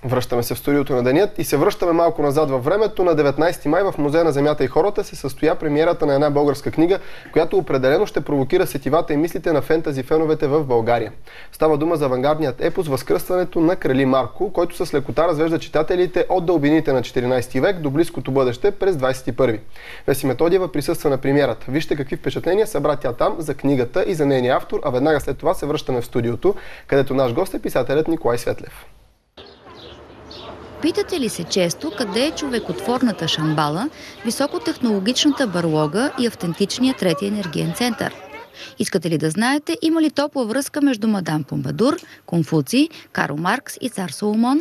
Връщаме се в студиото на денят и се връщаме малко назад във времето. На 19 май в Музея на земята и хората се състоя премиерата на една българска книга, която определено ще провокира сетивата и мислите на фентази феновете в България. Става дума за авангардният епос "Възкръстването на крали Марко", който с лекота развежда читателите от дълбините на 14 век до близкото бъдеще през 21. Веси Методиева присъства на премиерата. Вижте какви впечатления събра тя там за книгата и за нейния автор, а веднага след това се връщаме в студиото, където наш гост е писателят Николай Светлев. Питате ли се често къде е човекотворната Шамбала, високотехнологичната барлога и автентичният трети енергиен център? Искате ли да знаете има ли топла връзка между мадам Помпадур, Конфуций, Карл Маркс и цар Соломон?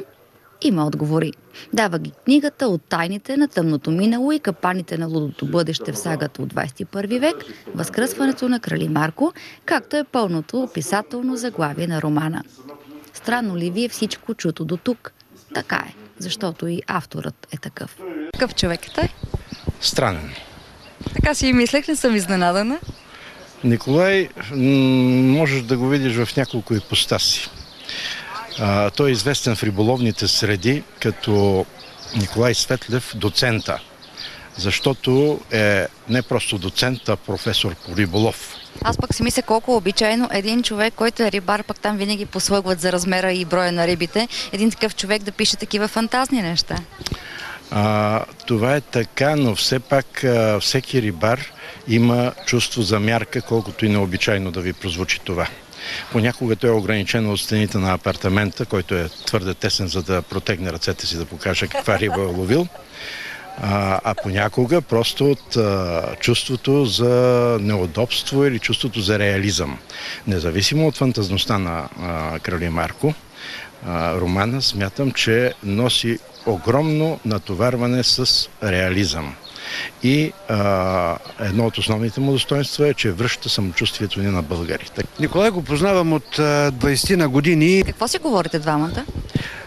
Има отговори. Дава ги книгата "От тайните на тъмното минало и капаните на лудото бъдеще в сагата от 21 век, Възкръсването на крали Марко", както е пълното описателно заглавие на романа. Странно ли ви е всичко чуто до тук? Така е, защото и авторът е такъв. Какъв човек е той? Странен. Така си и мислех, не съм изненадана. Николай можеш да го видиш в няколко ипостаси. Той е известен в риболовните среди като Николай Светлев, доцента, защото е не просто доцент, а професор по риболов. Аз пък си мисля колко обичайно един човек, който е рибар, пък там винаги послъгват за размера и броя на рибите, един такъв човек да пише такива фантазни неща. Това е така, но все пак всеки рибар има чувство за мярка, колкото и необичайно да ви прозвучи това. Понякога той е ограничен от стените на апартамента, който е твърде тесен, за да протегне ръцете си да покаже каква риба е ловил. А понякога просто от чувството за неудобство или чувството за реализъм. Независимо от фантазността на крали Марко, романа смятам, че носи огромно натоварване с реализъм. И едно от основните му достоинства е, че връща самочувствието ни на българите. Николай го познавам от 20 години. Какво си говорите двамата?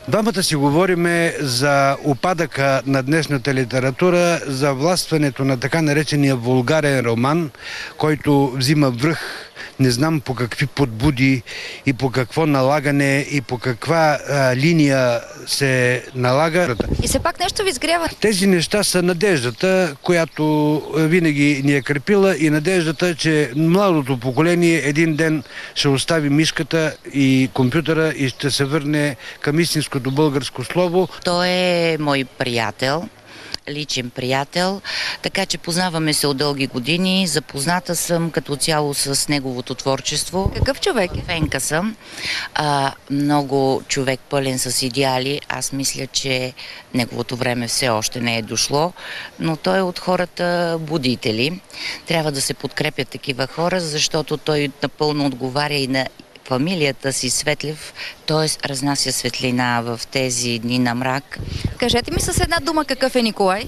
Двамата си говориме за упадъка на днешната литература, за властването на така наречения вулгарен роман, който взима връх. Не знам по какви подбуди и по какво налагане и по каква линия се налага. И все пак нещо ви изгрява. Тези неща са надеждата, която винаги ни е крепила, и надеждата, че младото поколение един ден ще остави мишката и компютъра и ще се върне към истинското българско слово. Той е мой приятел, личен приятел, така че познаваме се от дълги години. Запозната съм като цяло с неговото творчество. Какъв човек е? Фенка съм. Много човек пълен с идеали. Аз мисля, че неговото време все още не е дошло, но той е от хората будители. Трябва да се подкрепят такива хора, защото той напълно отговаря и на фамилията си Светлев, т.е. разнася светлина в тези дни на мрак. Кажете ми с една дума какъв е Николай?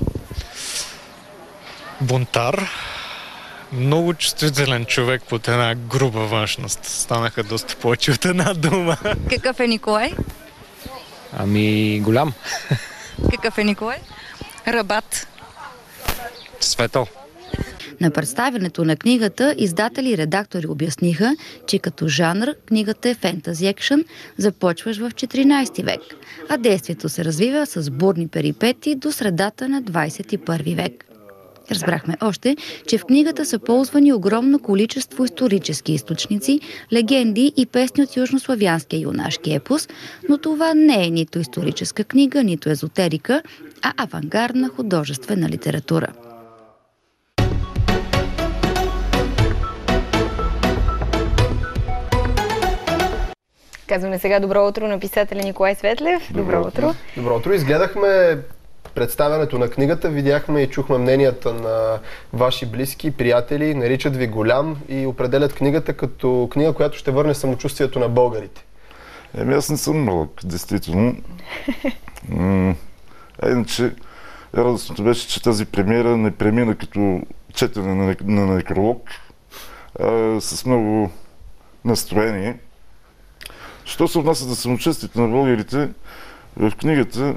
Бунтар, много чувствителен човек под една груба външност. Станаха доста повече от една дума. Какъв е Николай? Голям. Какъв е Николай? Рабат. Светъл. На представянето на книгата издатели и редактори обясниха, че като жанр книгата е фентази екшън, започваш в 14 век, а действието се развива с бурни перипети до средата на 21 век. Разбрахме още, че в книгата са ползвани огромно количество исторически източници, легенди и песни от южнославянския юнашки епос, но това не е нито историческа книга, нито езотерика, а авангардна художествена литература. Казваме сега добро утро на писателя Николай Светлев. Добро утро. Добро утро. Изгледахме представянето на книгата, видяхме и чухме мненията на ваши близки, приятели, наричат ви голям и определят книгата като книга, която ще върне самочувствието на българите. Аз не съм малък, действително. Иначе радостното беше, че тази премиера не премина като четене на некролог, а с много настроение. Що се отнася за самочувствието на българите, в книгата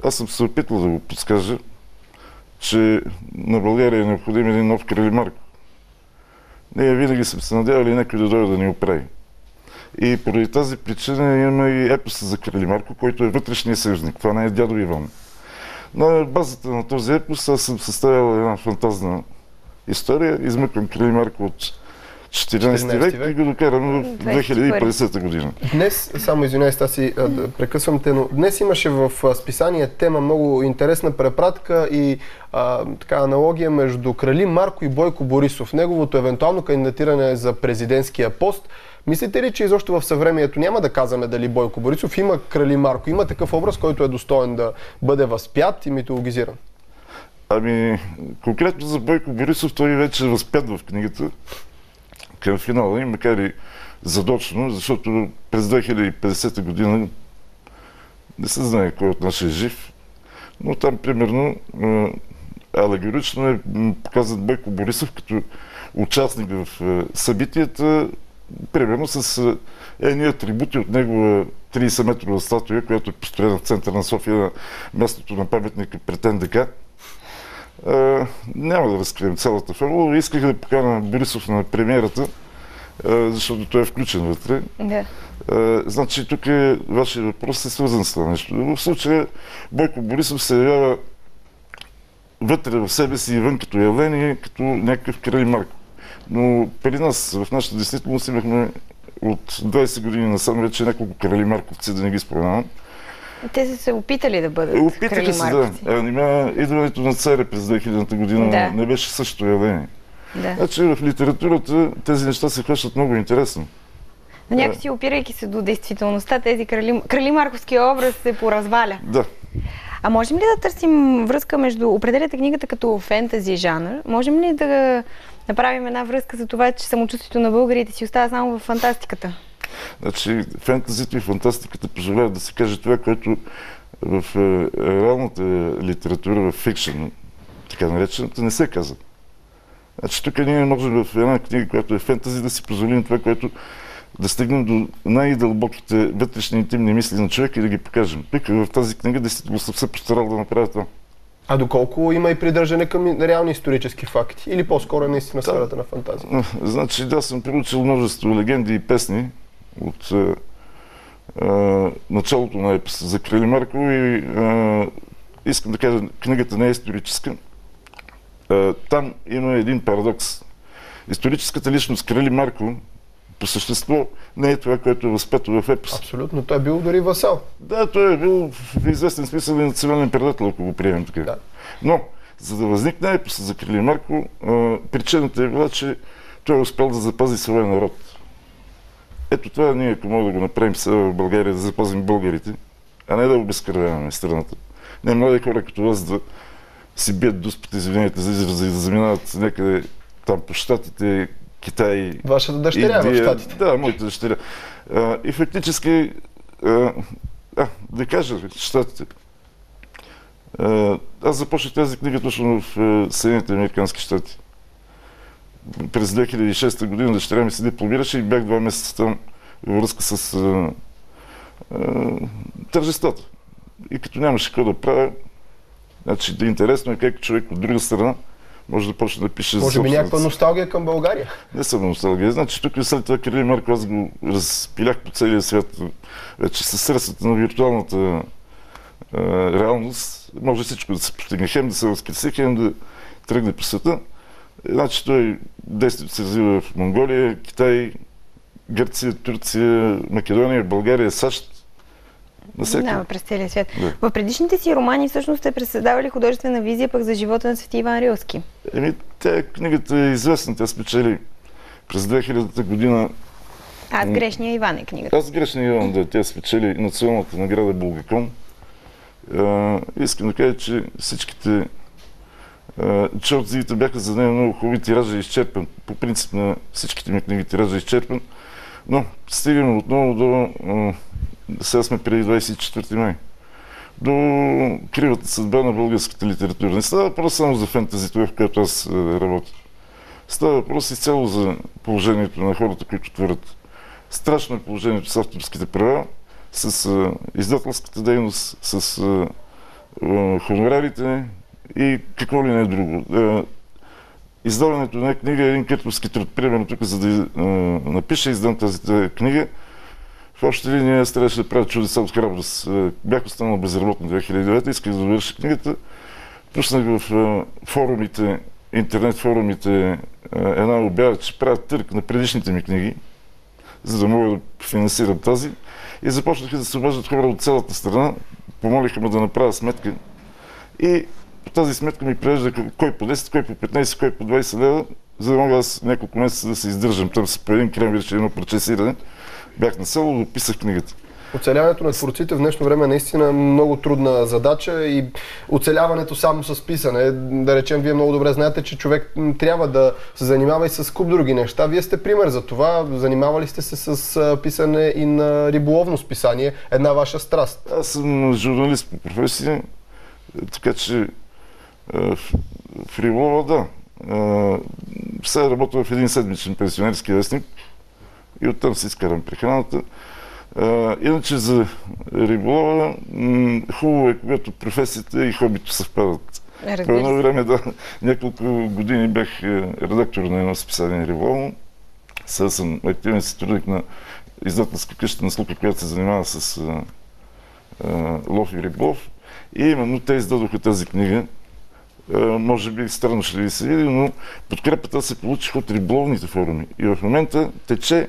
аз съм се опитал да го подскажа, че на България е необходим един нов крали Марко. Ние винаги сме се надявали някой да дойде да ни оправи. И поради тази причина има и епоса за Крали Марко, който е вътрешния съюзник. Това не е дядо Иван. На базата на този епос аз съм съставил една фантазна история. Измъквам Крали Марко от 14 век и го докарам в 2050 година. Днес, само извинявай, Стаси, прекъсвам те, но днес имаше в списание тема много интересна препратка и така аналогия между Крали Марко и Бойко Борисов. Неговото евентуално кандидатиране за президентския пост. Мислите ли, че изобщо в съвремието няма да казваме дали Бойко Борисов има Крали Марко? Има такъв образ, който е достоен да бъде възпят и митологизиран? Ами, конкретно за Бойко Борисов, той вече е възпят в книгата към финала и макар и задочно, защото през 2050 година не се знае кой от нас е жив, но там примерно алегорично е показан Бойко Борисов като участник в събитията, примерно с едни атрибути от негова 30-метрова статуя, която е построена в центъра на София на мястото на паметника пред НДК. Няма да разкрием цялата формула. Исках да покана Борисов на премиерата, защото той е включен вътре. Да. Значи тук вашия въпрос е свързан с това нещо. В случая Бойко Борисов се явява вътре в себе си и вън като явление, като някакъв Крали Марко. Но при нас, в нашата действителност, имахме от 20 години насам вече няколко Крали Марковци, да не ги споменавам. Те са се опитали да бъдат Крали Марковци. Да. Идването на царя през 2000-та година не беше същото явление. Да. Значи в литературата тези неща се хващат много интересно. Но някакси опирайки се до действителността, тези Крали Марковски образ се поразваля. Да. А можем ли да търсим връзка между... Определяте книгата като фентази жанр. Можем ли да направим една връзка за това, че самочувствието на българите си остава само в фантастиката? Значи фентазито и фантастиката позволяват да се каже това, което в реалната литература, в фикшн, така наречената, не се казва. Значи тук ние можем в една книга, която е фентази, да си позволим това, което да стигнем до най-дълбоките вътрешни интимни мисли на човека и да ги покажем. Тук в тази книга действително съм се постарал да направя това. А доколко има и придържане към реални исторически факти? Или по-скоро наистина сферата на фантазия? Значи да, съм приучил множество легенди и песни от началото на епоса за Крали Марко и искам да кажа, книгата не е историческа. Там има един парадокс. Историческата личност Крали Марко по същество не е това, което е възпето в епоса. Абсолютно. Той е бил дори васал. Да, той е бил в известен смисъл и национален предател, ако го приемем така. Да. Но, за да възникне епоса за Крали Марко, причината е била, че той е успял да запази своя народ. Ето това ние, ако мога да го направим сега в България, да запазим българите, а не да обезкървяваме страната. Не млади хора като вас да си бият дуспите, извинете за израза, и да заминават някъде там по щатите, Китай. Вашата дъщеря в щатите. Да, моята дъщеря. И фактически, да кажа, щатите. Аз започнах тази книга точно в Съединените американски щати. През 2006 година дъщеря ми се дипломираше и бях 2 месеца там във връзка с тържествата. И като нямаше какво да правя, значи да е интересно е как човек от друга страна може да почне да пише за собствената. Може би някаква носталгия към България? Не съм носталгия. Значи тук след това Крали Марко аз го разпилях по целия свят. Вече със средствата на виртуалната реалност може всичко да се постигне. Хем да се възкреси, хем да тръгне по света. Значи той действието се развива в Монголия, Китай, Гърция, Турция, Македония, България, САЩ. Да, през целия свят. Да. В предишните си романи всъщност сте преседавали художествена визия пък за живота на Свети Иван Рилски. Книгата е известна. Тя спечели през 2000-та година. Аз грешния Иван е книгата. Аз грешния Иван, да. Тя спечели националната награда Булгакон. Искам да кажа, че всичките че отзивите бяха за нея много хубави, тиража е изчерпан. По принцип на всичките ми книги тиража е изчерпан. Но стигаме отново до... Сега сме преди 24 май. До кривата съдба на българската литература. Не става въпрос само за фентазито, в което аз работя. Става въпрос изцяло за положението на хората, които творят. Страшно е положението с авторските права, с издателската дейност, с хонорарите и какво ли не е друго. Издаването на книга е един къртовски труд. Примерно тук, за да напиша и издам тази книга, В общи линии аз трябваше да правя чудеса от храброст. Бях останал безработен 2009, исках да довърша книгата. Пуснах в форумите, интернет форумите, една обява, че правят търг на предишните ми книги, за да мога да финансирам тази. И започнаха да се обаждат хора от цялата страна, помолиха ме да направя сметка. И по тази сметка ми превежда кой по 10, кой по 15, кой по 20 лева, за да мога аз няколко месеца да се издържам. Там с един кремвирче, едно прочесиране. Бях на село, дописах книгата. Оцеляването на творците в днешно време е наистина много трудна задача и оцеляването само с писане. Да речем, вие много добре знаете, че човек трябва да се занимава и с куп други неща. Вие сте пример за това. Занимавали сте се с писане и на риболовно списание. Една ваша страст. Аз съм журналист по професия, така че в риболова, да. Сега работя в един седмичен пенсионерски вестник и оттам си изкарам прехраната. Иначе за риболова хубаво е, когато професията и хобито съвпадат. По едно време, да, няколко години бях редактор на едно списание риболовно. Сега съм активен сътрудник на издателска къща на Слука, която се занимава с лов и риболов. И именно те издадоха тази книга. Може би странно ще ви се види, но подкрепата се получиха от риболовните форуми. И в момента тече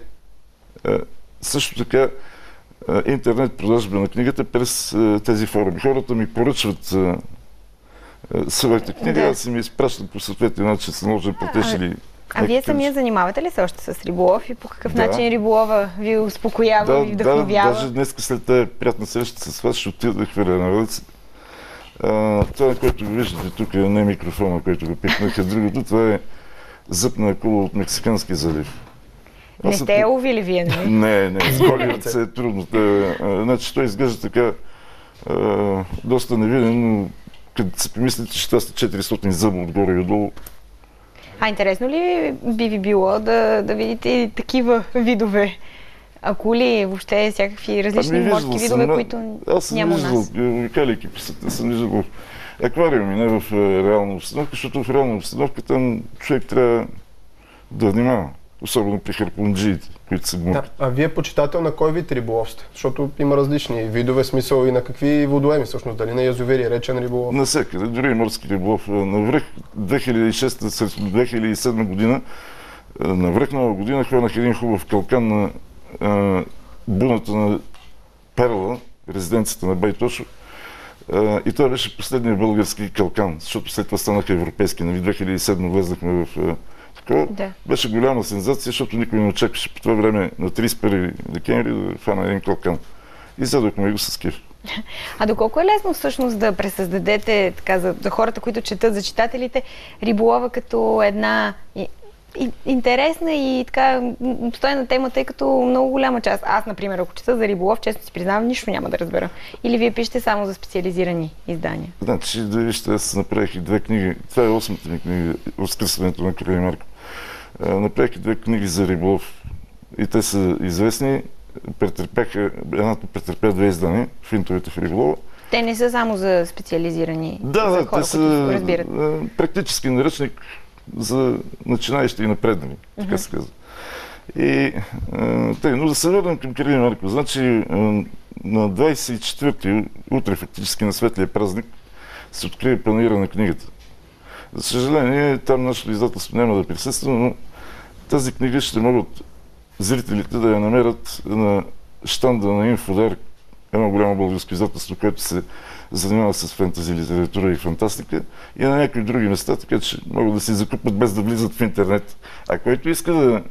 също така интернет продажба на книгата през тези форуми. Хората ми поръчват своите книги, аз си ми изпращам по съответния начин, се може да платеш или... А вие самия занимавате ли се още с риболов и по какъв начин риболова ви успокоява, ви вдъхновява? Да, даже днес след тази приятна среща с вас ще отида да хвърля на въдец. Това, което виждате тук, не е микрофона, който го пикнах, а другото, това е зъбна акула от Мексикански залив. Не сте я ловили вие, нали? Не, с голи ръце е трудно. Значи той изглежда така доста невиден, но като се помислите, че това са 400 зъба отгоре и отдолу. Интересно ли би ви било да видите такива видове акули, въобще всякакви различни морски видове, които няма у нас? Аз съм виждал, обикаляйки писата, съм виждал в аквариуми, не в реална обстановка, защото в реална обстановка там човек трябва да внимава. Особено при харпунджиите, които се гмуркат. А вие почитател на кой вид риболов сте? Защото има различни видове, смисъл и на какви водоеми всъщност, дали на язовири, речен риболов? Навсякъде, дори и морски риболов. Навръх 2006-2007 година, навръх Нова година, хванах един хубав калкан на буната на Перла, резиденцията на Байтошо. И това беше последният български калкан, защото след това станаха европейски. 2007 влезнахме в... Да. Беше голяма сензация, защото никой не очакваше по това време на 31 декември да фана един калкан. И задохме го с кеф. А доколко е лесно всъщност да пресъздадете така, за хората, които четат, за читателите, риболова като една интересна и така обстойна тема, тъй като много голяма част. Аз, например, ако чета за риболов, честно си признавам, нищо няма да разбера. Или вие пишете само за специализирани издания? Значи, да вижте, аз направих и 2 книги. Това е 8-та ми книга, Възкръсването на Крале Марко. Направих и 2 книги за риболов. И те са известни. Едната претърпя 2 издания, Финтовете в риболова. Те не са само за специализирани, за хора, които са разбират. Практически наръчник за начинаещи и напреднали, така се казва. Но да се върнем към Крале Марко. Значи на 24-ти, утре фактически на Светлия празник, се открие панаира на книгата. За съжаление, там нашето издателство няма да присъства, но тази книга ще могат зрителите да я намерят на щанда на Инфодар, едно голямо българско издателство, което се занимава с фентази, литература и фантастика, и на някои други места, така че могат да си закупат без да влизат в интернет. А който иска да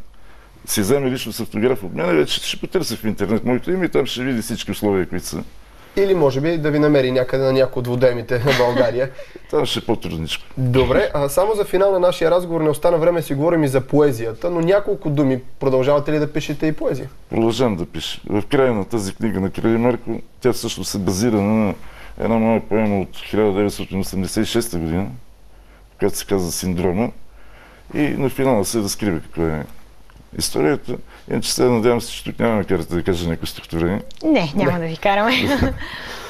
си вземе лично с автограф от мен, вече ще потърси в интернет моето име и там ще види всички условия, които са. Или може би да ви намери някъде на някои от водемите на България. Там ще е по-трудничко. Добре, само за финал на нашия разговор не остана време, си говорим и за поезията, но няколко думи. Продължавате ли да пишете и поезия? Продължавам да пиша. В края на тази книга на Крале Марко, тя всъщност се базира на една моя поема от 1986 година, която се казва Синдрома, и на финала се разкрива каква е историята. Иначе сега надявам се, че тук няма да карате да кажа някакво стихотворение. Не, няма да ви караме.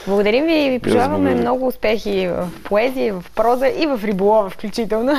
Благодарим ви и ви пожелаваме много успехи в поезия, в проза и в риболова включително.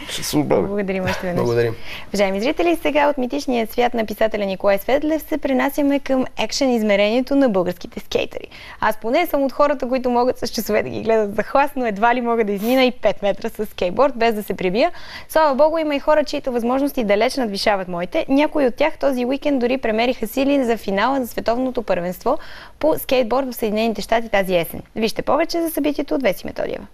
Ще се обадя. Благодарим още веднъж. Благодарим. Уважаеми зрители, сега от митичния свят на писателя Николай Светлев се пренасяме към екшен измерението на българските скейтери. Аз поне съм от хората, които могат с часове да ги гледат за хлас, но едва ли мога да измина и 5 метра с скейтборд, без да се прибия. Слава Богу, има и хора, чието възможности далеч надвишават моите. Някои от тях този уикенд дори премериха сили за финала на световното първенство по скейтборд в Съединените щати тази есен. Вижте повече за събитието от Веси Методиева.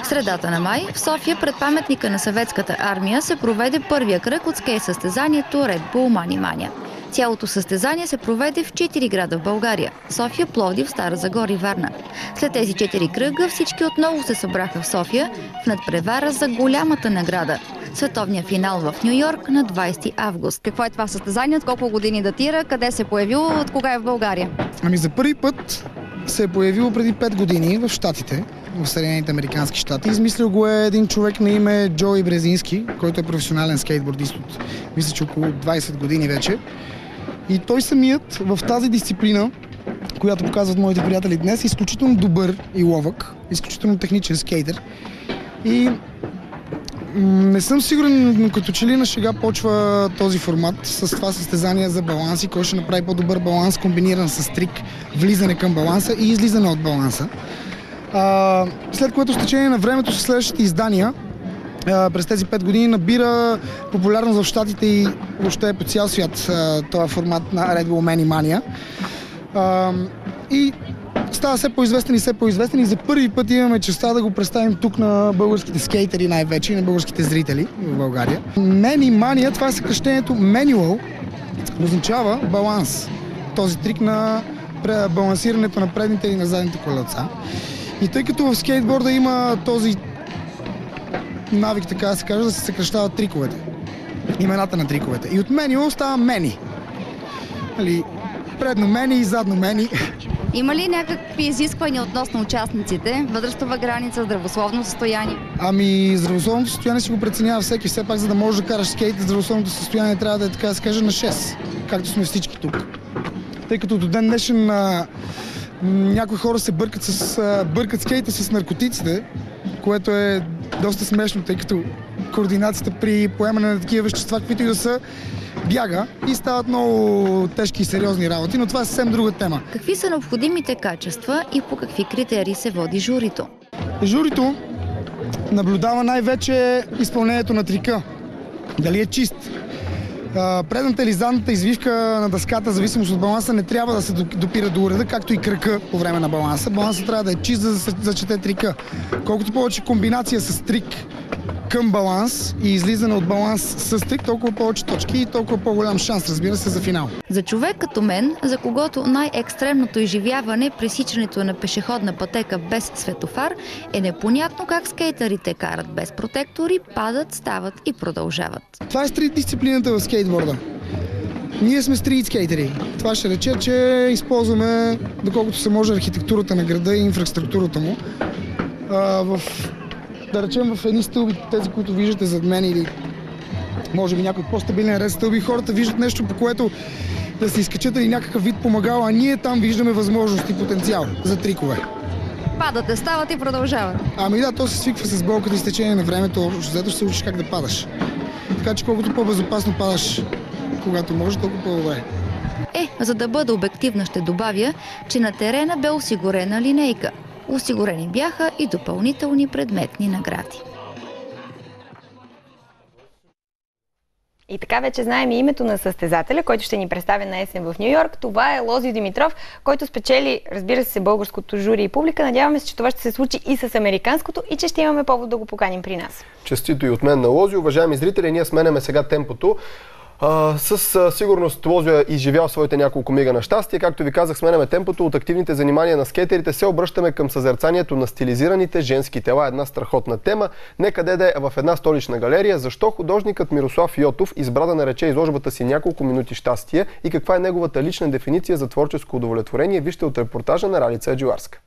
В средата на май в София пред паметника на съветската армия се проведе първия кръг от скейт състезанието Red Bull Mani Mania. Цялото състезание се проведе в 4 града в България – София, Пловдив, Стара Загора и Варна. След тези 4 кръга всички отново се събраха в София в надпревара за голямата награда – световния финал в Ню-Йорк на 20 август. Какво е това състезание? От колко години датира? Къде се е появило? От кога е в България? Ами за първи път се е появило преди 5 години в Щатите, в Съединените американски щати. Измислил го е един човек на име Джои Брезински, който е професионален скейтбордист от, мисля, че около 20 години вече. И той самият в тази дисциплина, която показват моите приятели днес, е изключително добър и ловък, изключително техничен скейтер. И не съм сигурен, но като че ли на шега почва този формат с това състезание за баланси, който ще направи по-добър баланс, комбиниран с трик, влизане към баланса и излизане от баланса. След което с течение на времето с следващите издания през тези 5 години набира популярност в Щатите и въобще по цял свят този формат на Red Bull Mani Mania. И става все по-известен и за първи път имаме честа да го представим тук на българските скейтери най-вече и на българските зрители в България. Mani Mania, това е съкръщението Manual, означава баланс. Този трик на балансирането на предните и на задните колелца. И тъй като в скейтборда има този навик, така да се каже, да се съкращават триковете. Имената на триковете. И от Manual става Mani. Предно Mani и задно Mani. Има ли някакви изисквания относно участниците? Възрастова граница, здравословно състояние? Ами, здравословното състояние си го преценява всеки. Все пак, за да можеш да караш скейт, здравословното състояние трябва да е, така да се каже, на 6. Както сме всички тук. Тъй като до ден днешен някои хора се бъркат скейта с наркотиците, което е доста смешно, тъй като координацията при поемане на такива вещества, каквито и да са, бяга и стават много тежки и сериозни работи, но това е съвсем друга тема. Какви са необходимите качества и по какви критерии се води журито? Журито наблюдава най-вече изпълнението на трика. Дали е чист. Предната или задната извивка на дъската, в зависимост от баланса, не трябва да се допира до уреда, както и кръка по време на баланса. Балансът трябва да е чист, за да се зачете трика. Колкото повече комбинация с трик към баланс и излизане от баланс с трик, толкова повече точки и толкова по-голям шанс, разбира се, за финал. За човек като мен, за когото най-екстремното изживяване, пресичането на пешеходна пътека без светофар, е непонятно как скейтърите карат без протектори, падат, стават и продължават. Това е стрит дисциплината в скейтборда. Ние сме стрит скейтери. Това ще рече, че използваме, доколкото се може, архитектурата на града и инфраструктурата му. Да речем в едни стълби, тези, които виждате зад мен, или може би някой по-стабилен ред стълби, хората виждат нещо, по което да се изкачат или някакъв вид помагало, а ние там виждаме възможност и потенциал за трикове. Падате, стават и продължават. Ами да, то се свиква с болката и с течение на времето, защото ще се учиш как да падаш. Така че колкото по-безопасно падаш, когато можеш, толкова по-добре. За да бъда обективна, ще добавя, че на терена бе осигурена линейка. Осигурени бяха и допълнителни предметни награди. И така вече знаем и името на състезателя, който ще ни представя на есен в Ню-Йорк. Това е Лозио Димитров, който спечели, разбира се, българското жури и публика. Надяваме се, че това ще се случи и с американското и че ще имаме повод да го поканим при нас. Честито и от мен на Лозио. Уважаеми зрители, ние сменяме сега темпото. Със сигурност Лозио е изживял своите няколко мига на щастие. Както ви казах, сменяме темпото от активните занимания на скейтерите. Се обръщаме към съзерцанието на стилизираните женски тела. Една страхотна тема. Нека да е в една столична галерия. Защо художникът Мирослав Йотов избра да нарече изложбата си няколко минути щастие и каква е неговата лична дефиниция за творческо удовлетворение? Вижте от репортажа на Ралица Аджиларска.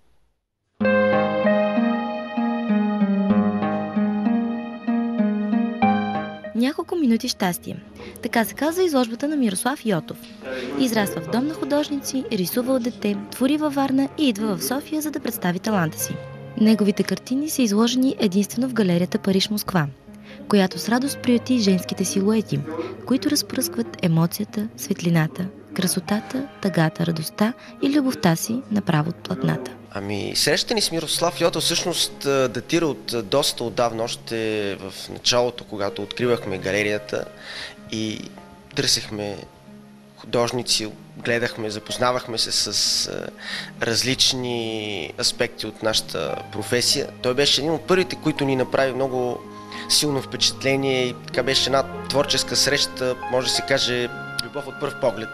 Няколко минути щастие. Така се казва изложбата на Мирослав Йотов. Израства в дом на художници, рисува от дете, твори във Варна и идва в София, за да представи таланта си. Неговите картини са изложени единствено в галерията Париж-Москва, която с радост приюти женските силуети, които разпръскват емоцията, светлината, красотата, тъгата, радостта и любовта си направо от платната. Срещата ни с Мирослав Йотов всъщност датира от доста отдавна, още в началото, когато откривахме галерията и търсехме художници, гледахме, запознавахме се с различни аспекти от нашата професия. Той беше един от първите, които ни направи много силно впечатление и така беше една творческа среща, може да се каже любов от пръв поглед,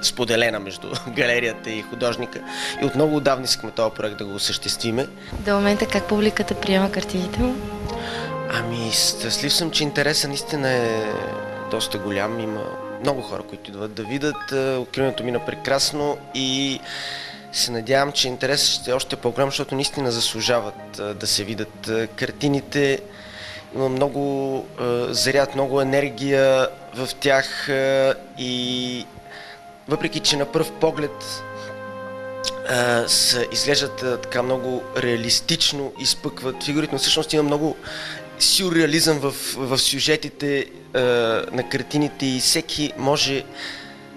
споделена между галерията и художника. И от много отдавна искаме този проект да го осъществиме. До момента как публиката приема картините му? Щастлив съм, че интересът наистина е доста голям. Има много хора, които идват да видят. Откриването мина прекрасно и се надявам, че интересът ще е още по-голям, защото наистина заслужават да се видят картините. Има много заряд, много енергия в тях и въпреки, че на пръв поглед изглеждат така много реалистично, изпъкват фигурите, но всъщност има много сюрреализъм в сюжетите на картините и всеки може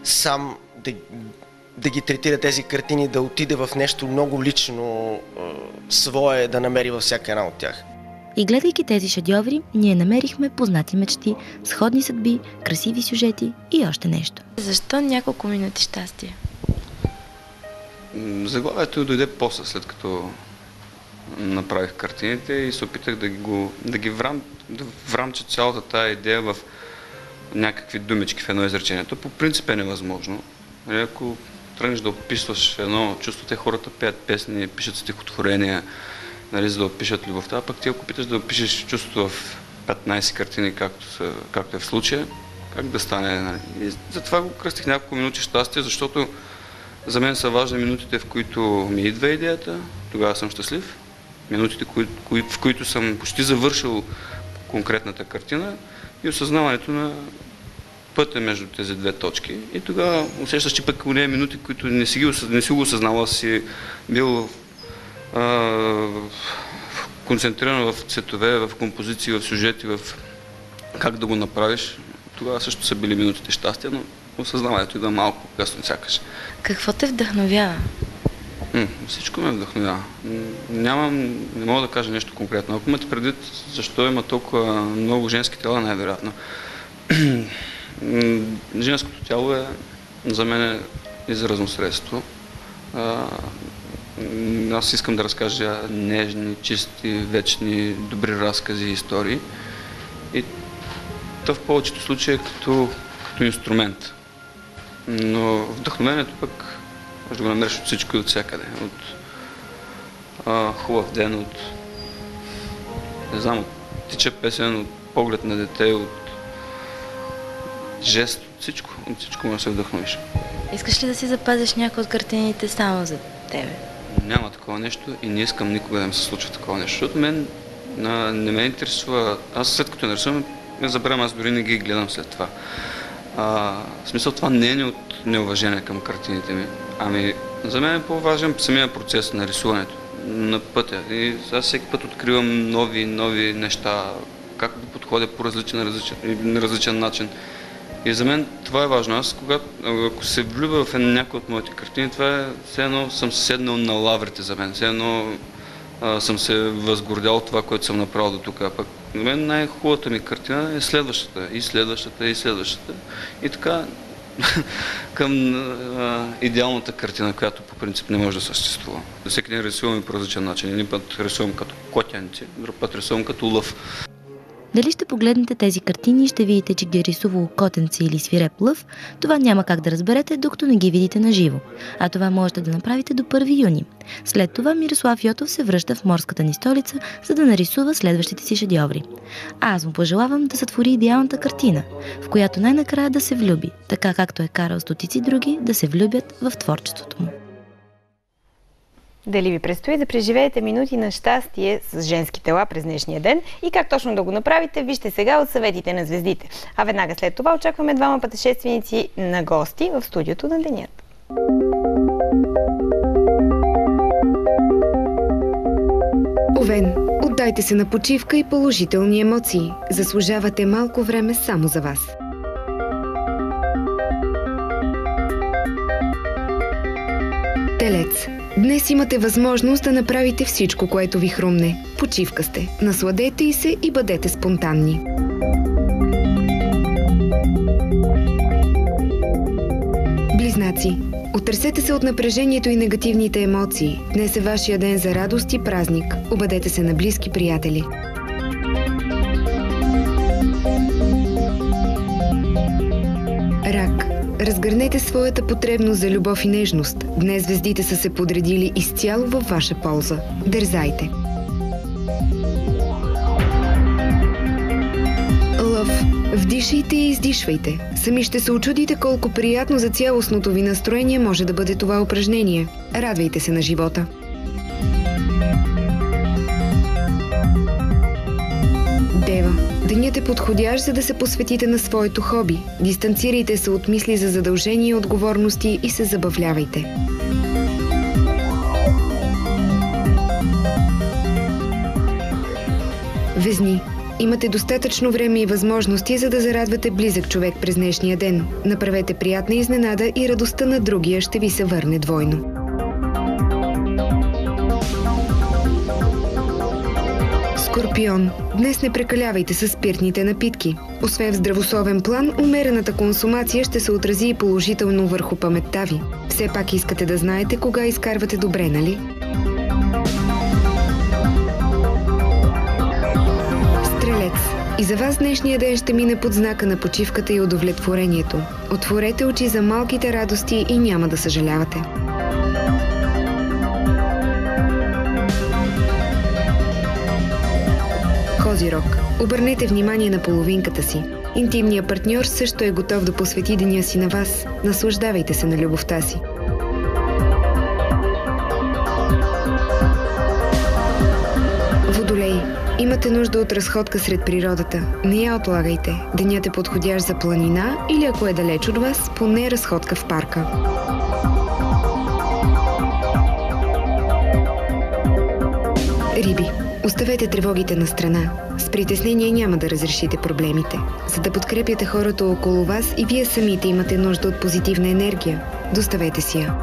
сам да ги третира тези картини, да отиде в нещо много лично свое, да намери във всяка една от тях. И гледайки тези шедьоври, ние намерихме познати мечти, сходни съдби, красиви сюжети и още нещо. Защо няколко минути щастие? Заглавието дойде после, след като направих картините и се опитах да врамча цялата тая идея в някакви думички в едно изречение. То по принцип е невъзможно. Ако тръгнеш да описваш едно чувство, те хората пеят песни, пишат стихотворения, за да опишат любовта, пък ти ако опиташ да опишеш чувството в 15 картини, както е в случая, как да стане? И затова го кръстих няколко минути щастие, защото за мен са важни минутите, в които ми идва идеята, тогава съм щастлив, минутите, в които съм почти завършил конкретната картина и осъзнаването на пътя между тези две точки. И тогава усещаш, че пък уния минути, които не си го осъзнавал, си бил концентриран в цветове, в композиции, в сюжети, в как да го направиш. Тогава също са били минутите щастия, но осъзнаването идва малко късно сякаш. Какво те вдъхновява? Всичко ме вдъхновява. Не мога да кажа нещо конкретно. Ако имате предвид защо има толкова много женски тела, най-вероятно. Женското тяло е за мен изразно средство. Аз искам да разкажа нежни, чисти, вечни, добри разкази и истории. И то в повечето случаи е като инструмент. Но вдъхновението пък може да го намериш от всичко и от всякъде. От хубав ден, от тича песен, от поглед на дете, от жест, от всичко. От всичко може да се вдъхновиш. Искаш ли да си запазиш някои от картините само за тебе? Няма такова нещо и не искам никога да ми се случва такова нещо, защото мен не ме интересува. Аз след като нарисувам, не забравям, аз дори не ги гледам след това. В смисъл това не е от неуважение към картините ми. За мен е по-важен самия процес на рисуването, на пътя. И аз всеки път откривам нови неща, как да подходя по различен начин. И за мен това е важно. Аз ако се влюбя в някои от моите картини, това е все едно съм седнал на лаврите за мен. Все едно съм се възгордял това, което съм направил до тук. Пък на мен най-хубавата ми картина е следващата, и следващата, и следващата. И така към идеалната картина, която по принцип не може да съществува. Всеки ден рисувам по различен начин. Един път рисувам като котянци, друг път рисувам като лъв. Дали ще погледнете тези картини и ще видите, че ги е рисувало котенци или свиреп лъв, това няма как да разберете, докато не ги видите на живо. А това можете да направите до 1 юни. След това Мирослав Йотов се връща в морската ни столица, за да нарисува следващите си шедьоври. Аз му пожелавам да сътвори идеалната картина, в която най-накрая да се влюби, така както е карал стотици други да се влюбят в творчеството му. Дали ви предстои да преживеете минути на щастие с женски тела през днешния ден и как точно да го направите, вижте сега от съветите на звездите. А веднага след това очакваме двама пътешественици на гости в студиото на Денят. Овен, отдайте се на почивка и положителни емоции. Заслужавате малко време само за вас. Телец. Днес имате възможност да направите всичко, което ви хрумне. Почивка сте. Насладете й се и бъдете спонтанни. Близнаци. Отърсете се от напрежението и негативните емоции. Днес е вашия ден за радост и празник. Обадете се на близки приятели. Рак. Разгърнете своята потребност за любов и нежност. Днес звездите са се подредили изцяло във ваша полза. Дързайте! Лъв. Вдишайте и издишвайте. Сами ще се учудите колко приятно за цялостното ви настроение може да бъде това упражнение. Радвайте се на живота! Дева. Денят е подходящ, за да се посветите на своето хоби. Дистанцирайте се от мисли за задължения и отговорности и се забавлявайте. Везни. Имате достатъчно време и възможности, за да зарадвате близък човек през днешния ден. Направете приятна изненада и радостта на другия ще ви се върне двойно. Скорпион. Днес не прекалявайте със спиртните напитки. Освен в здравословен план, умерената консумация ще се отрази и положително върху паметта ви. Все пак искате да знаете кога изкарвате добре, нали? Стрелец. И за вас днешния ден ще мине под знака на почивката и удовлетворението. Отворете очи за малките радости и няма да съжалявате. Козирог. Обърнете внимание на половинката си. Интимният партньор също е готов да посвети деня си на вас. Наслаждавайте се на любовта си. Водолей. Имате нужда от разходка сред природата. Не я отлагайте. Денят е подходящ за планина или ако е далеч от вас, поне разходка в парка. Риби. Оставете тревогите на страна. С притеснение няма да разрешите проблемите. За да подкрепяте хората около вас и вие самите имате нужда от позитивна енергия. Доставете си я.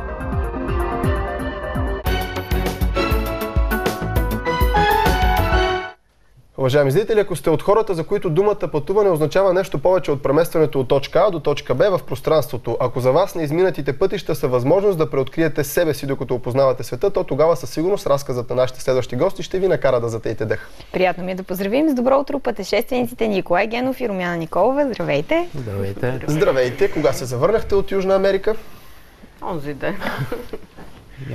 Уважаеми зрители, ако сте от хората, за които думата пътуване означава нещо повече от преместването от точка А до точка Б в пространството, ако за вас неизминатите пътища са възможност да преоткриете себе си, докато опознавате света, то тогава със сигурност разказът на нашите следващи гости ще ви накара да затаите дъх. Приятно ми е да поздравим с добро утро пътешествениците Николай Генов и Румяна Николова. Здравейте! Здравейте! Здравейте! Кога се завърнахте от Южна Америка? Онзи ден.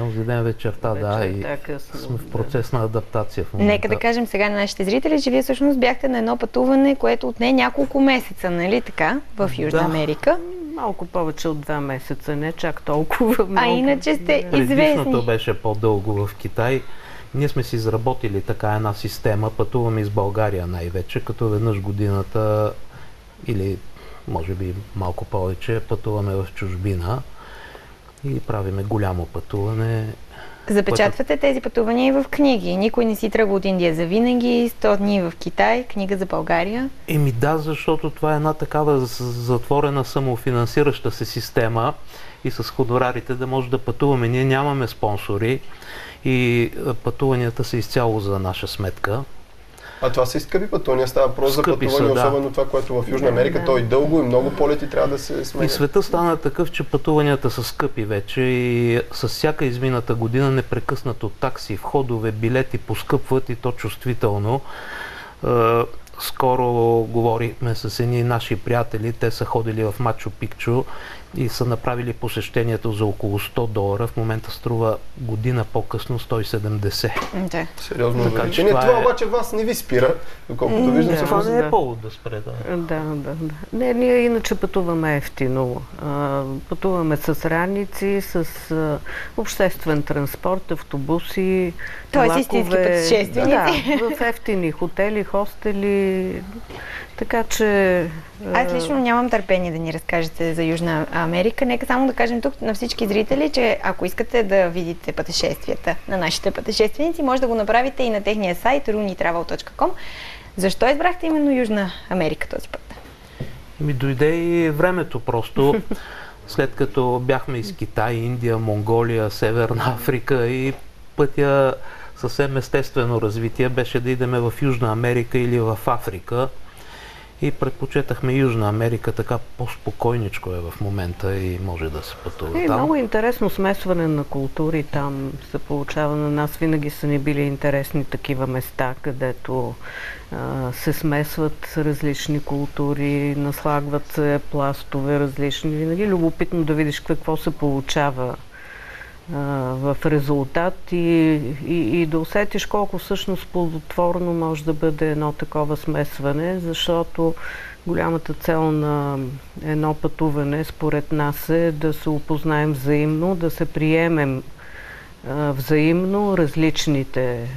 Онзи ден вечерта, да, и сме в процес на адаптация в момента. Нека да кажем сега на нашите зрители, че вие всъщност бяхте на едно пътуване, което отне няколко месеца, нали така, в Южна Америка. Малко повече от 2 месеца, не чак толкова много. А иначе сте известни. Предишното беше по-дълго в Китай. Ние сме си изработили така една система, пътуваме из България най-вече, като веднъж годината или може би малко повече пътуваме в чужбина. И правиме голямо пътуване. Запечатвате тези пътувания и в книги. Никой не си тръгва от Индия за винаги, 100 дни в Китай, книга за България. Еми да, защото това е една такава затворена самофинансираща се система и с хонорарите да може да пътуваме. Ние нямаме спонсори и пътуванията са изцяло за наша сметка. А това са и скъпи пътувания, става въпрос за пътуване, особено това, което в Южна Америка, то и дълго и много полети трябва да се сменя. И света стана такъв, че пътуванията са скъпи вече и с всяка измината година непрекъснато такси, входове, билети поскъпват и то чувствително. Скоро говорихме с едни наши приятели, те са ходили в Мачу Пикчу и са направили посещението за около $100. В момента струва година по-късно 170. Да. Сериозно увеличение. Това обаче вас не ви спира, доколкото виждам. Това не е повод да спре. Да. Не, ние иначе пътуваме ефтино. Пътуваме с раници, с обществен транспорт, автобуси, тоест истински пътешественици. Да, в ефтини хотели, хостели. Така че... Аз лично нямам търпение да ни разкажете за Южна Америка. Нека само да кажем тук на всички зрители, че ако искате да видите пътешествията на нашите пътешественици, може да го направите и на техния сайт runitravel.com. Защо избрахте именно Южна Америка този път? Дойде и времето просто. След като бяхме из Китай, Индия, Монголия, Северна Африка и пътя съвсем естествено развитие беше да идеме в Южна Америка или в Африка. И предпочетахме Южна Америка, така по-спокойничко е в момента и може да се пътува там. Много интересно смесване на култури там се получава на нас. Винаги са ни били интересни такива места, където се смесват различни култури, наслагват се пластове различни. Винаги е любопитно да видиш какво се получава в резултат и да усетиш колко всъщност плодотворно може да бъде едно такова смесване, защото голямата цел на едно пътуване според нас е да се опознаем взаимно, да се приемем взаимно различните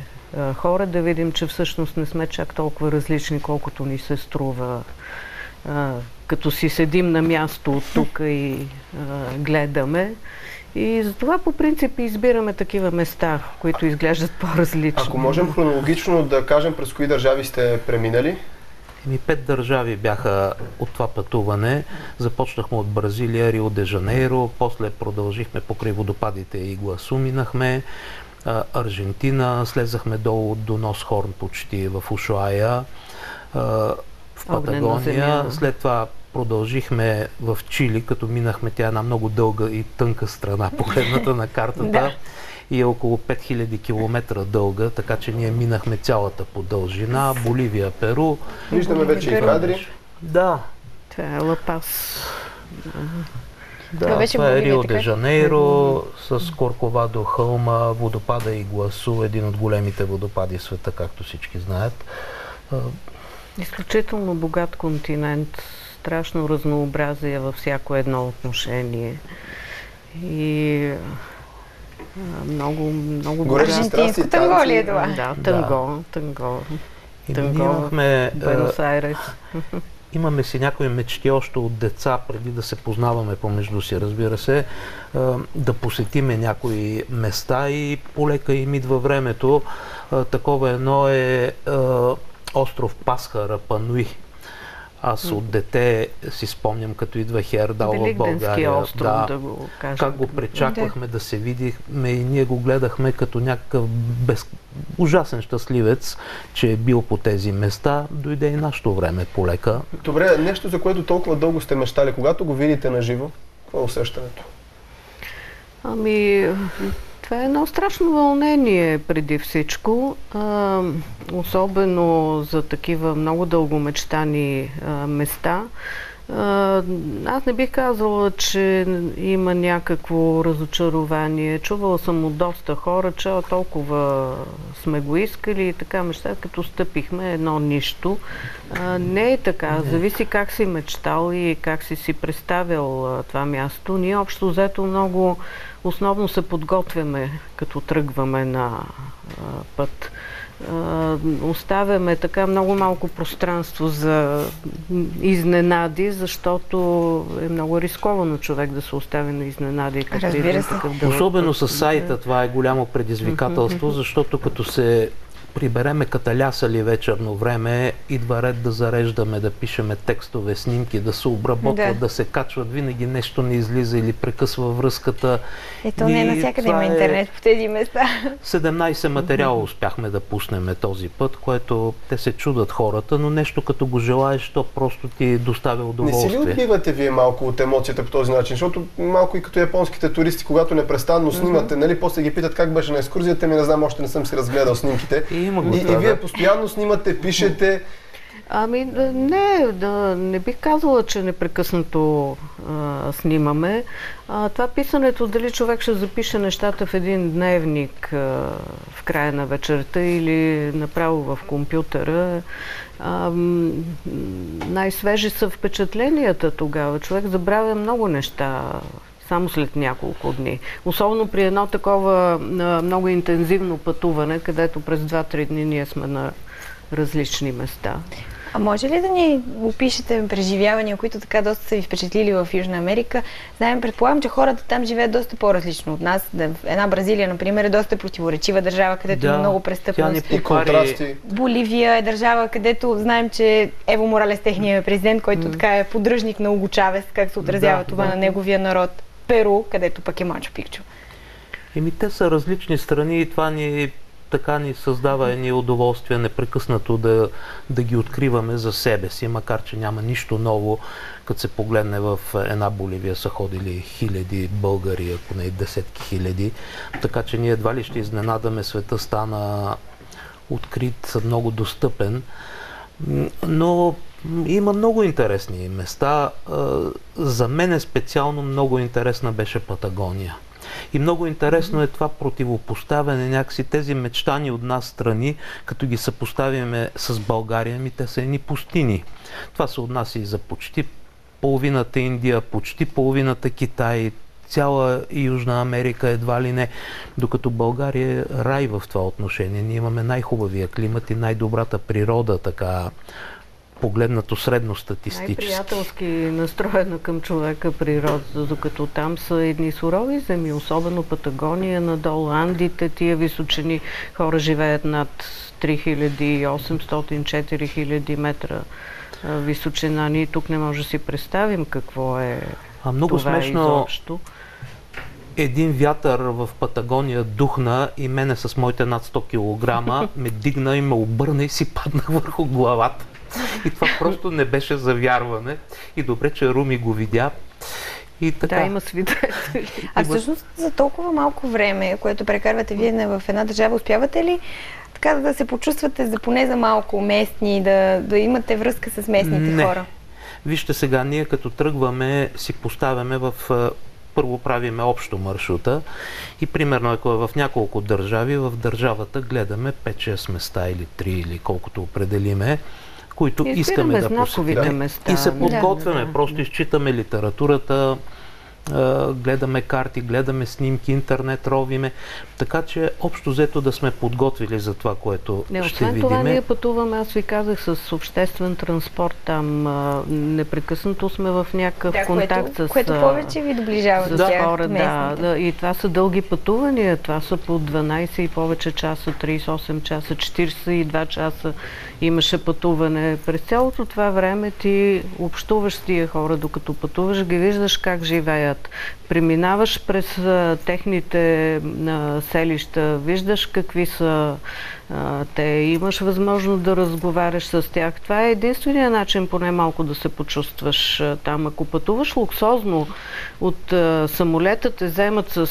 хора, да видим, че всъщност не сме чак толкова различни, колкото ни се струва, като си седим на място от тук и гледаме. И затова по принцип избираме такива места, които изглеждат по-различни. Ако можем хронологично да кажем през кои държави сте преминали? 5 държави бяха от това пътуване. Започнахме от Бразилия, Рио де Жанейро, после продължихме покрай водопадите Игуасу, минахме Аржентина, слезахме долу до Носхорн почти в Ушуая, в Патагония, след това продължихме в Чили, като минахме тя една много дълга и тънка страна, погледната на картата, и е около 5000 км дълга, така че ние минахме цялата по дължина, Боливия, Перу. Виждаме вече и кадри. Да. Това е Ла Пас. Да, това е Рио де Жанейро с Корковадо хълма, водопада Игуасу, един от големите водопади в света, както всички знаят. Изключително богат континент, страшно разнообразие във всяко едно отношение. И много богат. Аржентинско танго ли е това? Да, танго. Бенос Айрес. Имаме си някои мечти още от деца, преди да се познаваме помежду си, разбира се, да посетиме някои места и полека им идва времето. Такова едно е остров Пасха, Рапа Нуи. Аз от дете си спомням, като идва Хердал в България. Остров, да го кажем. Как го пречаквахме да се видихме и ние го гледахме като някакъв ужасен щастливец, че е бил по тези места. Дойде и нашето време полека. Добре, нещо, за което толкова дълго сте мечтали, когато го видите на живо, какво е усещането? Това е едно страшно вълнение преди всичко, особено за такива много дълго мечтани места. Аз не бих казала, че има някакво разочарование. Чувала съм от доста хора, че толкова сме го искали и така мечта, като стъпихме едно нищо. Не е така. Зависи как си мечтал и как си представил това място. Ние общо взето много основно се подготвяме, като тръгваме на път. Оставяме така много малко пространство за изненади, защото е много рисковано човек да се остави на изненади. Разбира се. Особено с сайта това е голямо предизвикателство, защото като се прибереме каталясали вечерно време, идва ред да зареждаме, да пишеме текстове, снимки, да се обработват, да се качват, винаги нещо не излиза или прекъсва връзката. Ето не навсякъде има интернет по тези места. 17 материала успяхме да пуснем този път, което те се чудат хората, но нещо като го желаеш, то просто ти доставя удоволствие. Не си ли отбивате вие малко от емоцията по този начин? Защото малко и като японските туристи, когато непрестанно снимате, нали, после ги питат как беше на екскурзията, ми не знам, още не съм си разгледал снимките. И вие постоянно снимате, пишете. Не бих казала, че непрекъснато снимаме. Това писането, дали човек ще запише нещата в един дневник в края на вечерта или направо в компютъра, най-свежи са впечатленията тогава. Човек забравя много неща само след няколко дни. Особено при едно такова много интензивно пътуване, където през 2-3 дни ние сме на различни места. А може ли да ни опишете преживявания, които така доста са ви впечатлили в Южна Америка? Знаем, предполагам, че хората там живеят доста по-различно от нас. Една Бразилия, например, е доста противоречива държава, където има много престъпност. И контрасти. Боливия е държава, където знаем, че Ево Моралес, техният президент, който така е поддръжник на Уго Чавес, как се отразява това на неговия народ. Перу, където пък е Мачу Пикчу. Те са различни страни и това ни създава едни удоволствия непрекъснато да ги откриваме за себе си, макар че няма нищо ново. Като се погледне в една Боливия са ходили хиляди българи, ако не десетки хиляди. Така че ние едва ли ще изненадаме, света стана открит, много достъпен. Но има много интересни места. За мен специално много интересна беше Патагония. И много интересно е това противопоставяне, някакси тези мечтани от нас страни, като ги съпоставяме с България, те са едни пустини. Това се отнася и за почти половината Индия, почти половината Китай, цяла Южна Америка едва ли не, докато България е рай в това отношение. Ние имаме най-хубавия климат и най-добрата природа, така погледнато средно статистически. Най-приятелски настроена към човека природа, докато там са едни сурови земи, особено Патагония, надолу Андите, тия височини, хора живеят над 3800-4000 метра височина. Ние тук не може да си представим какво е много това смешно. Изобщо. Един вятър в Патагония духна и мене с моите над 100 кг ме дигна и ме обърна и си паднах върху главата. И това просто не беше за вярване. И добре, че Руми го видя. И така. Да, има свидетели. А всъщност за толкова малко време, което прекарвате вие в една държава, успявате ли така да се почувствате поне за малко местни, да имате връзка с местните хора? Вижте сега, ние като тръгваме си поставяме първо правиме общо маршрута и примерно ако е в няколко държави, в държавата гледаме 5-6 места или 3 или колкото определиме, които искаме да посетим. И се подготвяме, просто изчитаме литературата, гледаме карти, гледаме снимки, интернет ровиме, така че общо взето да сме подготвили за това, което ще видим. Освен това ние пътуваме, аз ви казах, с обществен транспорт там, непрекъснато сме в някакъв контакт с което повече ви доближава до тях, хора. Да, и това са дълги пътувания, това са по 12 и повече часа, 38 часа, 42 часа имаше пътуване. През цялото това време ти общуваш с тия хора, докато пътуваш, ги виждаш как живеят. Преминаваш през техните селища, виждаш какви са те, имаш възможност да разговаряш с тях. Това е единствения начин поне малко да се почувстваш там. Ако пътуваш луксозно, от самолета те вземат с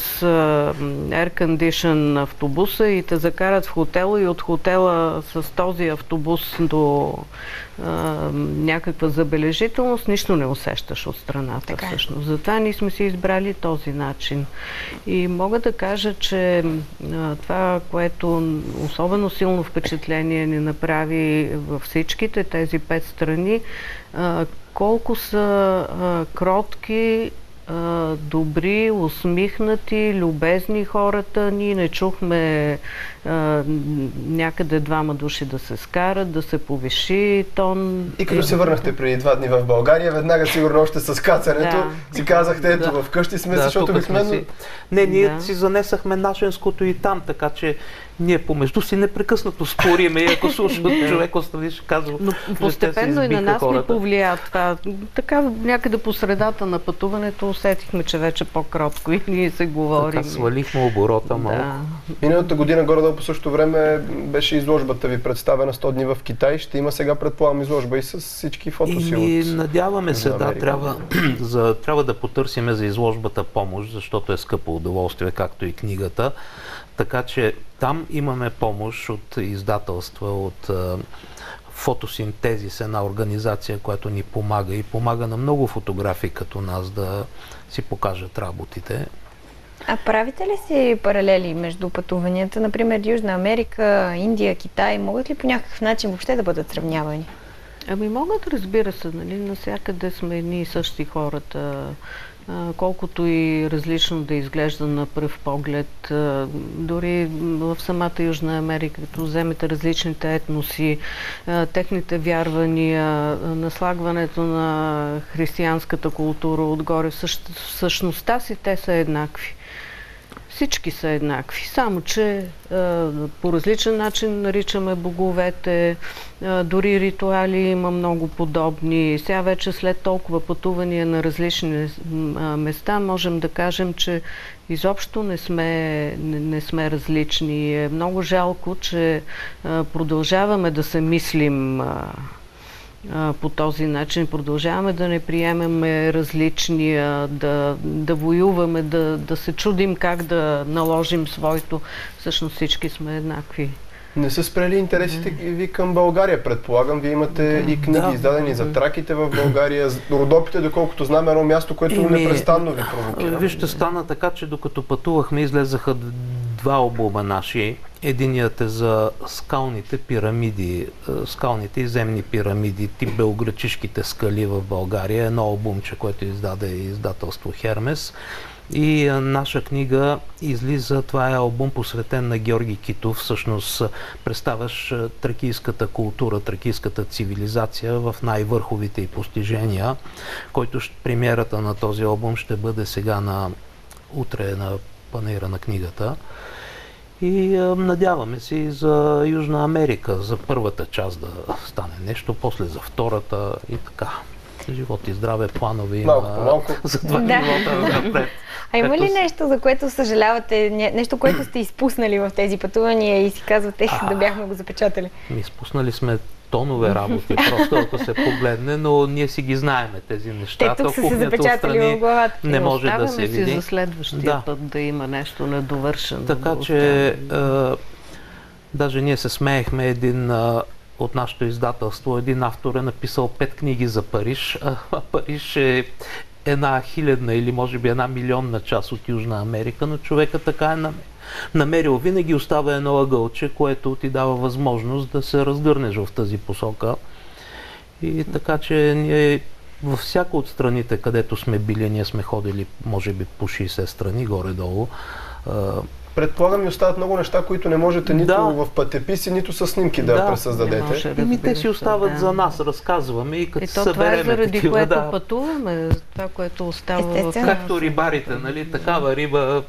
air condition автобуса и те закарат в хотела и от хотела с този автобус до някаква забележителност, нищо не усещаш от страната всъщност. Затова ние сме си избрали този начин. И мога да кажа, че това, което особено силно впечатление ни направи във всичките тези 5 страни, колко са кротки, добри, усмихнати, любезни хората. Ние не чухме някъде 2 души да се скарат, да се повиши тон. И като се върнахте преди 2 дни в България, веднага сигурно още с кацането си казахте, ето вкъщи сме, защото обикновено... Ние си занесахме нашенското и там, така че ние помежду си непрекъснато спориме и ако слушат човек остави, ще казва... Но постепенно и на нас ни повлия това. Така някъде по средата на пътуването усетихме, че вече по-кротко и ние се говорим. Така свалихме оборота малко. Миналата година горе-долу по същото време беше изложбата ви представена 100 дни в Китай. Ще има сега, предполагам, изложба и с всички фотоси от... Надяваме се, трябва да потърсиме за изложбата помощ, защото е скъпо удоволствие, както и книгата. Така че там имаме помощ от издателства, от Фотосинтезис, една организация, която ни помага и помага на много фотографи като нас да си покажат работите. А правите ли си паралели между пътуванията? Например, Южна Америка, Индия, Китай, могат ли по някакъв начин въобще да бъдат сравнявани? Ами могат, разбира се, нали, навсякъде сме едни и същи хората. Колкото и различно да изглежда на пръв поглед, дори в самата Южна Америка, като вземете различните етноси, техните вярвания, наслагването на християнската култура отгоре, в същността си те са еднакви. Всички са еднакви, само че по различен начин наричаме боговете, дори ритуали има много подобни. Сега вече след толкова пътувания на различни места можем да кажем, че изобщо не сме различни. Е много жалко, че продължаваме да се мислим по този начин, продължаваме да не приемаме различния, да воюваме, да се чудим как да наложим своето. Всъщност всички сме еднакви. Не са спрели интересите ви към България, предполагам. Вие имате и книги издадени за траките в България, Родопите, доколкото знам, едно място, което непрестанно ви провокира. Вижте, стана така, че докато пътувахме, излезаха два албума наши. Единият е за скалните пирамиди, скалните и земни пирамиди, тип белоградчишките скали в България. Едно албумче, което издаде издателство Хермес. И наша книга излиза, това е албум посветен на Георги Китов, всъщност представяш тракийската култура, тракийската цивилизация в най-върховите й постижения, който премиерата на този албум ще бъде сега утре на панаира на книгата. И надяваме се и за Южна Америка, за първата част да стане нещо, после за втората и така. Живот и здраве, планове има за това живота напред. А има ли нещо, за което съжалявате, нещо, което сте изпуснали в тези пътувания и си казвате, да бяхме го запечатали? Изпуснали сме тонове работи, просто ако се погледне, но ние си ги знаеме тези неща. Те тук са се запечатали в главата. Не може да се види. Си за следващия път да има нещо недовършено. Така че, даже ние се смеехме, един от нашето издателство, един автор е написал 5 книги за Париж, а Париж е 1/1000 или може би 1 000 000 част от Южна Америка, но човека така е намерил. Винаги остава едно ъгълче, което ти дава възможност да се разгърнеш в тази посока. И така че ние във всяка от страните, където сме били, ние сме ходили може би по 60 страни горе-долу. Предполагам и остават много неща, които не можете нито в пътеписи, нито с снимки да пресъздадете. Те си остават за нас, разказваме и като събереме това е заради което пътуваме, това, което остава Както рибарите, нали, такава риба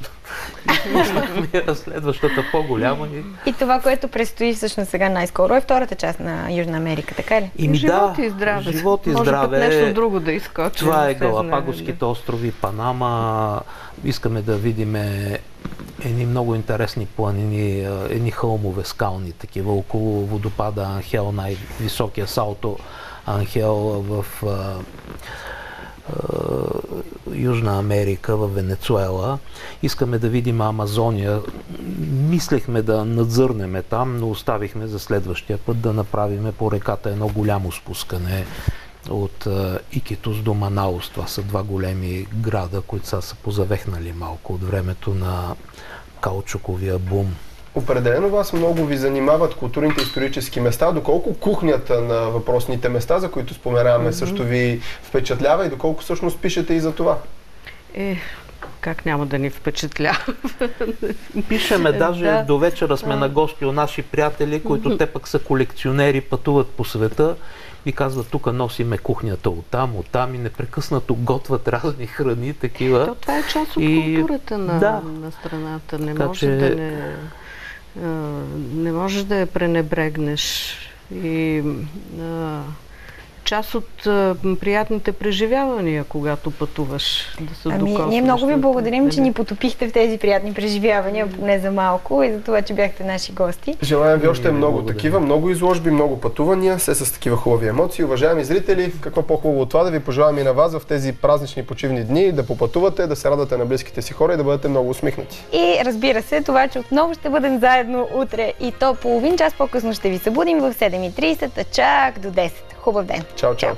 следващата по-голяма. И това, което предстои всъщност сега най-скоро е втората част на Южна Америка, така ли? Живот и здраве. Живот и здраве. Може път нещо друго да изкочи. Това е Галапагоските острови, Панама. Искаме да видим едни много интересни планини, едни хълмове скални, такива около водопада Анхел, най-високия Салто Анхел в Южна Америка, в Венецуела. Искаме да видим Амазония. Мислехме да надзърнеме там, но оставихме за следващия път да направиме по реката едно голямо спускане от Икитос до Манаус. Това са два големи града, които са позавехнали малко от времето на каучуковия бум. Определено вас много ви занимават културните исторически места, доколко кухнята на въпросните места, за които споменаваме, също ви впечатлява и доколко всъщност пишете и за това? Как няма да ни впечатлява? Пишеме, даже до вечера сме на гости у наши приятели, които те пък са колекционери, пътуват по света и казват, тук носиме кухнята оттам и непрекъснато готвят разни храни, такива. Това е част от културата на страната. Не можеш да я пренебрегнеш. И част от приятните преживявания, когато пътуваш, да се докосваш. Ние много ви благодарим, че ни потопихте в тези приятни преживявания, поне за малко, и за това, че бяхте наши гости. Желаем ви още много такива, много изложби, много пътувания, все с такива хубави емоции. Уважаеми зрители, какво по-хубаво от това да ви пожелавам и на вас в тези празнични почивни дни да попътувате, да се радвате на близките си хора и да бъдете много усмихнати. И разбира се, това, че отново ще бъдем заедно утре и то половин час по-късно ще ви събудим в 7:30, чак до 10. Хубав ден! Чао, чао!